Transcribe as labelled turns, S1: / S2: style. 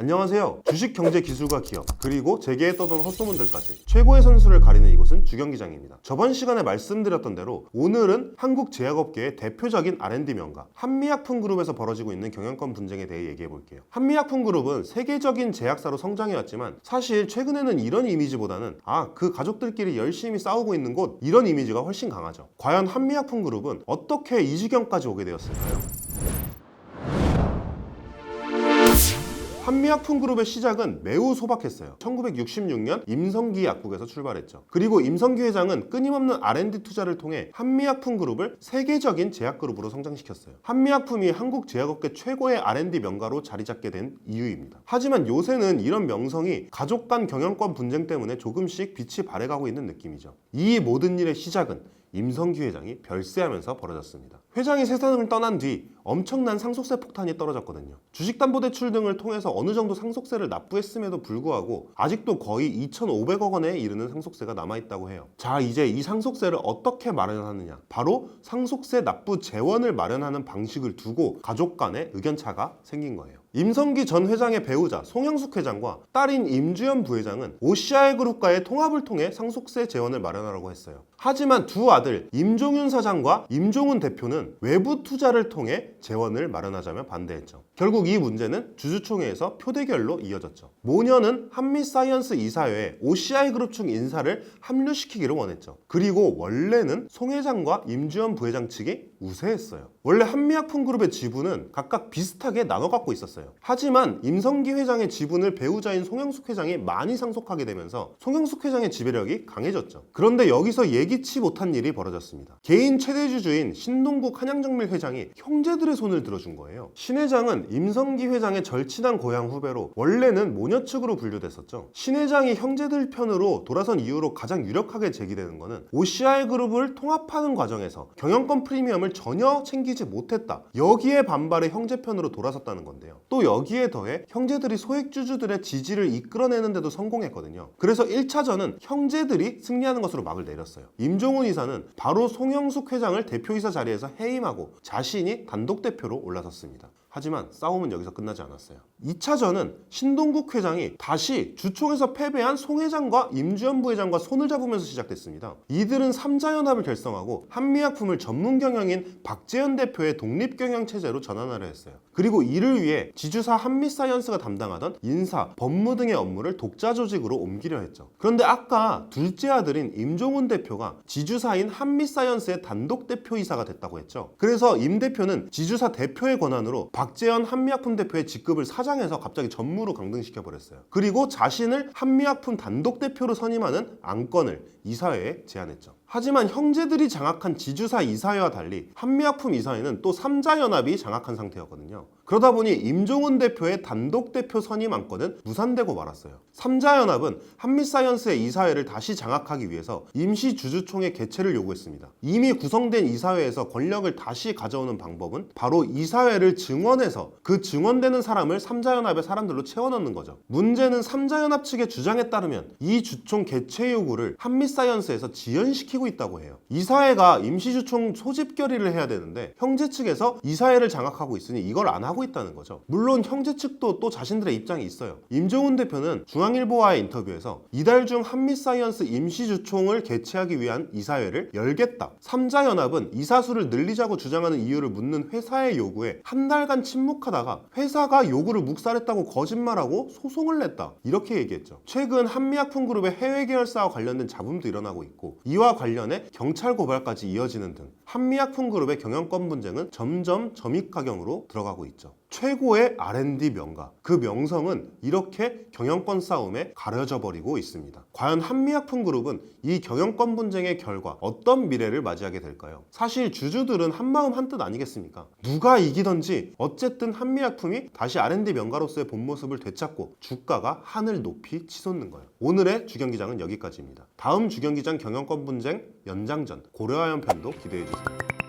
S1: 안녕하세요. 주식 경제 기술과 기업, 그리고 재계에 떠도는 헛소문들까지 최고의 선수를 가리는 이곳은 주경기장입니다. 저번 시간에 말씀드렸던 대로 오늘은 한국 제약업계의 대표적인 R&D 명가 한미약품그룹에서 벌어지고 있는 경영권 분쟁에 대해 얘기해 볼게요. 한미약품그룹은 세계적인 제약사로 성장해왔지만 사실 최근에는 이런 이미지보다는 그 가족들끼리 열심히 싸우고 있는 곳, 이런 이미지가 훨씬 강하죠. 과연 한미약품그룹은 어떻게 이 지경까지 오게 되었을까요? 한미약품그룹의 시작은 매우 소박했어요. 1966년 임성기 약국에서 출발했죠. 그리고 임성기 회장은 끊임없는 R&D 투자를 통해 한미약품그룹을 세계적인 제약그룹으로 성장시켰어요. 한미약품이 한국 제약업계 최고의 R&D 명가로 자리 잡게 된 이유입니다. 하지만 요새는 이런 명성이 가족 간 경영권 분쟁 때문에 조금씩 빛이 발해가고 있는 느낌이죠. 이 모든 일의 시작은 임성기 회장이 별세하면서 벌어졌습니다. 회장이 세상을 떠난 뒤 엄청난 상속세 폭탄이 떨어졌거든요. 주식담보대출 등을 통해서 어느 정도 상속세를 납부했음에도 불구하고 아직도 거의 2,500억 원에 이르는 상속세가 남아있다고 해요. 자, 이제 이 상속세를 어떻게 마련하느냐, 바로 상속세 납부 재원을 마련하는 방식을 두고 가족 간의 의견차가 생긴 거예요. 임성기 전 회장의 배우자 송영숙 회장과 딸인 임주연 부회장은 OCI 그룹과의 통합을 통해 상속세 재원을 마련하라고 했어요. 하지만 두 아들 임종윤 사장과 임종훈 대표는 외부 투자를 통해 재원을 마련하자며 반대했죠. 결국 이 문제는 주주총회에서 표대결로 이어졌죠. 모녀는 한미사이언스 이사회에 OCI 그룹 측 인사를 합류시키기를 원했죠. 그리고 원래는 송 회장과 임주연 부회장 측이 우세했어요. 원래 한미약품그룹의 지분은 각각 비슷하게 나눠 갖고 있었어요. 하지만 임성기 회장의 지분을 배우자인 송영숙 회장이 많이 상속하게 되면서 송영숙 회장의 지배력이 강해졌죠. 그런데 여기서 예기치 못한 일이 벌어졌습니다. 개인 최대주주인 신동국 한양정밀 회장이 형제들의 손을 들어준 거예요. 신 회장은 임성기 회장의 절친한 고향 후배로 원래는 모녀 측으로 분류됐었죠. 신 회장이 형제들 편으로 돌아선 이유로 가장 유력하게 제기되는 것은 OCI 그룹을 통합하는 과정에서 경영권 프리미엄을 전혀 챙기지 못했다. 여기에 반발해 형제 편으로 돌아섰다는 건데요. 또 여기에 더해 형제들이 소액주주들의 지지를 이끌어내는데도 성공했거든요. 그래서 1차전은 형제들이 승리하는 것으로 막을 내렸어요. 임종훈 이사는 바로 송영숙 회장을 대표이사 자리에서 해임하고 자신이 단독 대표로 올라섰습니다. 하지만 싸움은 여기서 끝나지 않았어요. 2차전은 신동국 회장이 다시 주총에서 패배한 송 회장과 임주연 부회장과 손을 잡으면서 시작됐습니다. 이들은 3자연합을 결성하고 한미약품을 전문 경영인 박재현 대표의 독립경영 체제로 전환하려 했어요. 그리고 이를 위해 지주사 한미사이언스가 담당하던 인사, 법무 등의 업무를 독자 조직으로 옮기려 했죠. 그런데 아까 둘째 아들인 임종훈 대표가 지주사인 한미사이언스의 단독 대표이사가 됐다고 했죠. 그래서 임 대표는 지주사 대표의 권한으로 박재현 한미약품 대표의 직급을 사장해서 갑자기 전무로 강등시켜버렸어요. 그리고 자신을 한미약품 단독 대표로 선임하는 안건을 이사회에 제안했죠. 하지만 형제들이 장악한 지주사 이사회와 달리 한미약품 이사회는 또 3자연합이 장악한 상태였거든요. 그러다 보니 임종훈 대표의 단독 대표 선임 안건은 무산되고 말았어요. 3자연합은 한미사이언스의 이사회를 다시 장악하기 위해서 임시 주주총회 개최를 요구했습니다. 이미 구성된 이사회에서 권력을 다시 가져오는 방법은 바로 이사회를 증원해서 그 증원되는 사람을 3자연합의 사람들로 채워넣는 거죠. 문제는 3자연합 측의 주장에 따르면 이 주총 개최 요구를 한미사이언스에서 지연시키고 있다고 해요. 이사회가 임시주총 소집 결의를 해야 되는데 형제 측에서 이사회를 장악하고 있으니 이걸 안 하고 있다는 거죠. 물론 형제 측도 또 자신들의 입장이 있어요. 임종훈 대표는 중앙일보와의 인터뷰에서 이달 중 한미사이언스 임시주총을 개최하기 위한 이사회를 열겠다. 3자연합은 이사수를 늘리자고 주장하는 이유를 묻는 회사의 요구에 한 달간 침묵하다가 회사가 요구를 묵살했다고 거짓말하고 소송을 냈다. 이렇게 얘기했죠. 최근 한미약품그룹의 해외 계열사와 관련된 잡음도 일어나고 있고 이와 관련해 경찰 고발까지 이어지는 등 한미약품그룹의 경영권 분쟁은 점점 점입가경으로 들어가고 있죠. 최고의 R&D 명가, 그 명성은 이렇게 경영권 싸움에 가려져 버리고 있습니다. 과연 한미약품그룹은 이 경영권 분쟁의 결과 어떤 미래를 맞이하게 될까요? 사실 주주들은 한마음 한뜻 아니겠습니까? 누가 이기던지 어쨌든 한미약품이 다시 R&D 명가로서의 본 모습을 되찾고 주가가 하늘 높이 치솟는 거예요. 오늘의 주경기장은 여기까지입니다. 다음 주경기장 경영권 분쟁 연장전 고려하연 편도 기대해주세요.